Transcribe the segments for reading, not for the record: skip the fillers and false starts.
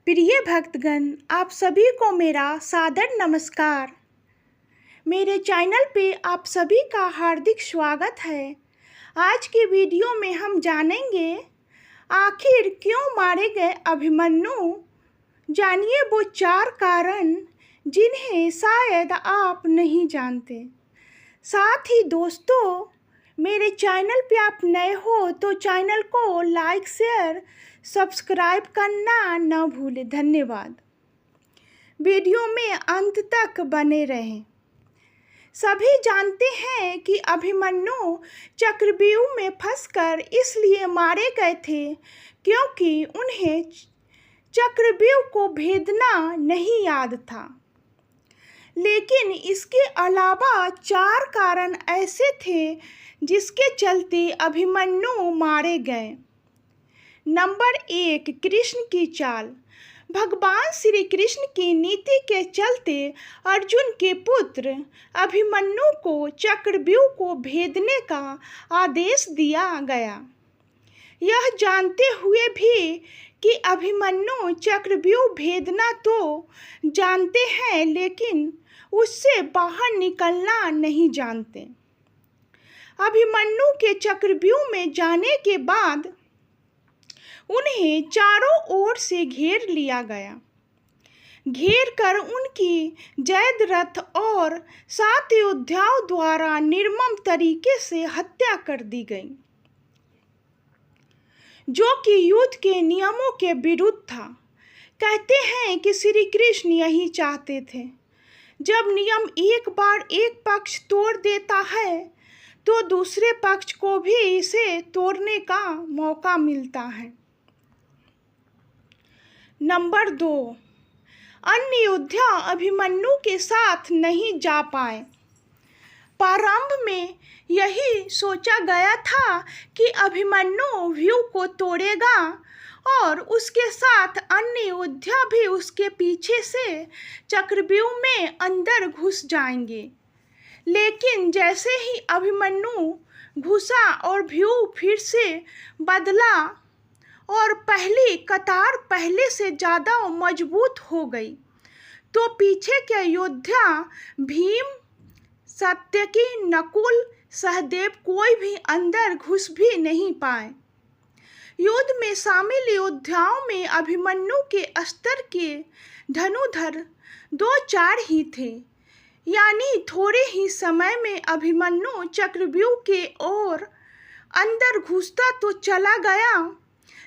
प्रिय भक्तगण, आप सभी को मेरा सादर नमस्कार। मेरे चैनल पे आप सभी का हार्दिक स्वागत है। आज की वीडियो में हम जानेंगे आखिर क्यों मारे गए अभिमन्यु। जानिए वो 4 कारण जिन्हें शायद आप नहीं जानते। साथ ही दोस्तों, मेरे चैनल पे आप नए हो तो चैनल को लाइक शेयर सब्सक्राइब करना न भूलें। धन्यवाद। वीडियो में अंत तक बने रहें। सभी जानते हैं कि अभिमन्यु चक्रव्यूह में फंसकर इसलिए मारे गए थे क्योंकि उन्हें चक्रव्यूह को भेदना नहीं याद था। लेकिन इसके अलावा 4 कारण ऐसे थे जिसके चलते अभिमन्यु मारे गए। नंबर 1, कृष्ण की चाल। भगवान श्री कृष्ण की नीति के चलते अर्जुन के पुत्र अभिमन्यु को चक्रव्यूह को भेदने का आदेश दिया गया। यह जानते हुए भी कि अभिमन्यु चक्रव्यूह भेदना तो जानते हैं लेकिन उससे बाहर निकलना नहीं जानते। अभिमन्यु के चक्रव्यूह में जाने के बाद उन्हें चारों ओर से घेर लिया गया। घेर कर उनकी जैद रथ और 7 योद्धाओं द्वारा निर्मम तरीके से हत्या कर दी गई, जो कि युद्ध के नियमों के विरुद्ध था। कहते हैं कि श्री कृष्ण यही चाहते थे। जब नियम एक बार एक पक्ष तोड़ देता है तो दूसरे पक्ष को भी इसे तोड़ने का मौका मिलता है। नंबर 2, अन्य योद्धा अभिमन्यु के साथ नहीं जा पाए। प्रारंभ में यही सोचा गया था कि अभिमन्यु व्यूह को तोड़ेगा और उसके साथ अन्य योद्धा भी उसके पीछे से चक्रव्यूह में अंदर घुस जाएंगे। लेकिन जैसे ही अभिमन्यु घुसा और व्यूह फिर से बदला और पहली कतार पहले से ज़्यादा मजबूत हो गई, तो पीछे के योद्धा भीम, सत्यकी, नकुल, सहदेव कोई भी अंदर घुस भी नहीं पाए। युद्ध में शामिल योद्धाओं में अभिमन्यु के स्तर के धनुधर 2-4 ही थे, यानी थोड़े ही समय में अभिमन्यु चक्रव्यूह के ओर अंदर घुसता तो चला गया,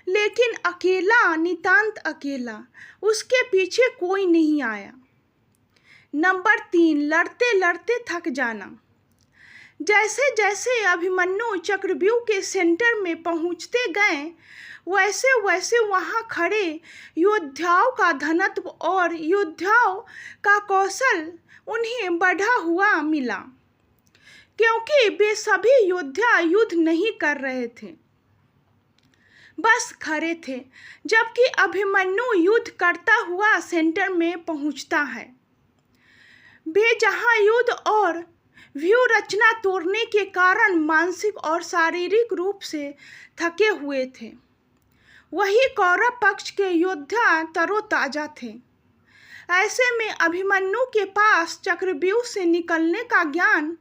लेकिन अकेला, नितांत अकेला, उसके पीछे कोई नहीं आया। नंबर 3, लड़ते लड़ते थक जाना। जैसे जैसे अभिमन्यु चक्रव्यूह के सेंटर में पहुंचते गए वैसे वैसे वहां खड़े योद्धाओं का धनत्व और योद्धाओं का कौशल उन्हें बढ़ा हुआ मिला, क्योंकि वे सभी योद्धा युद्ध नहीं कर रहे थे, बस खड़े थे। जबकि अभिमन्यु युद्ध करता हुआ सेंटर में पहुंचता है। वे जहां युद्ध और व्यूह रचना तोड़ने के कारण मानसिक और शारीरिक रूप से थके हुए थे, वही कौरव पक्ष के योद्धा तरोताजा थे। ऐसे में अभिमन्यु के पास चक्रव्यूह से निकलने का ज्ञान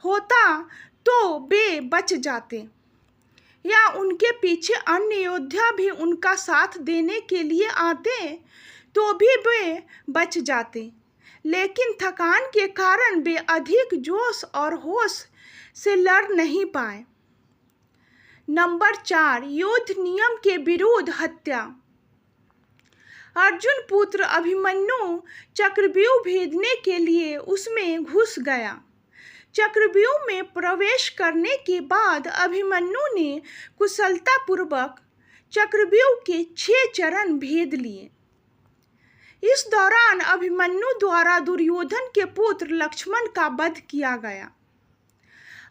होता तो वे बच जाते, या उनके पीछे अन्य योद्धा भी उनका साथ देने के लिए आते तो भी वे बच जाते। लेकिन थकान के कारण वे अधिक जोश और होश से लड़ नहीं पाए। नंबर 4, युद्ध नियम के विरुद्ध हत्या। अर्जुन पुत्र अभिमन्यु चक्रव्यूह भेदने के लिए उसमें घुस गया। चक्रव्यूह में प्रवेश करने के बाद अभिमन्यु ने कुशलतापूर्वक चक्रव्यूह के 6 चरण भेद लिए। इस दौरान अभिमन्यु द्वारा दुर्योधन के पुत्र लक्ष्मण का वध किया गया।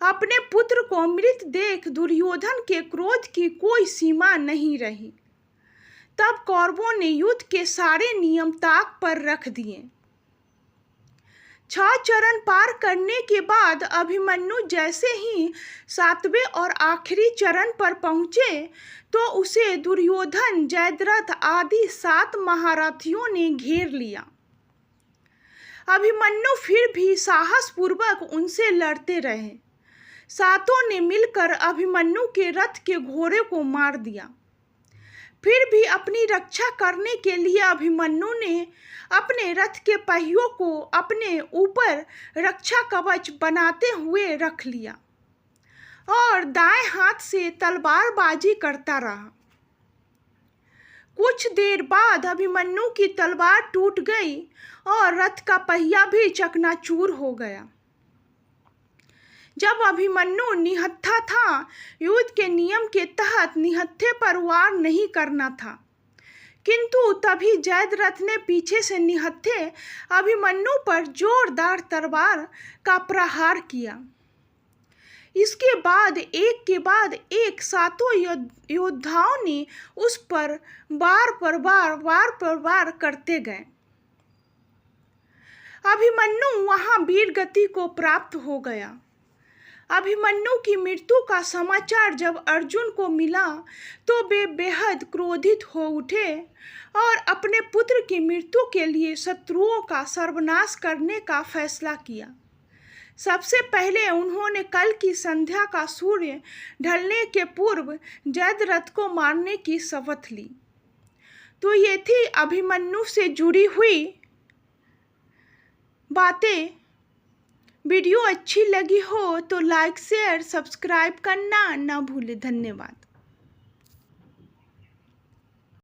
अपने पुत्र को मृत देख दुर्योधन के क्रोध की कोई सीमा नहीं रही। तब कौरवों ने युद्ध के सारे नियम ताक पर रख दिए। 6 चरण पार करने के बाद अभिमन्यु जैसे ही 7वें और आखिरी चरण पर पहुंचे तो उसे दुर्योधन, जयद्रथ आदि 7 महारथियों ने घेर लिया। अभिमन्यु फिर भी साहसपूर्वक उनसे लड़ते रहे। सातों ने मिलकर अभिमन्यु के रथ के घोड़े को मार दिया। फिर भी अपनी रक्षा करने के लिए अभिमन्यु ने अपने रथ के पहियों को अपने ऊपर रक्षा कवच बनाते हुए रख लिया और दाएं हाथ से तलवारबाजी करता रहा। कुछ देर बाद अभिमन्यु की तलवार टूट गई और रथ का पहिया भी चकनाचूर हो गया। जब अभिमन्यु निहत्था था, युद्ध के नियम के तहत निहत्थे पर वार नहीं करना था, किंतु तभी जयद्रथ ने पीछे से निहत्थे अभिमन्यु पर जोरदार तलवार का प्रहार किया। इसके बाद एक के बाद एक 7 योद्धाओं ने उस पर वार पर वार करते गए। अभिमन्यु वहां वीर गति को प्राप्त हो गया। अभिमन्यु की मृत्यु का समाचार जब अर्जुन को मिला तो वे बेहद क्रोधित हो उठे और अपने पुत्र की मृत्यु के लिए शत्रुओं का सर्वनाश करने का फैसला किया। सबसे पहले उन्होंने कल की संध्या का सूर्य ढलने के पूर्व जयद्रथ को मारने की शपथ ली। तो ये थी अभिमन्यु से जुड़ी हुई बातें। वीडियो अच्छी लगी हो तो लाइक, शेयर, सब्सक्राइब करना ना भूलें। धन्यवाद।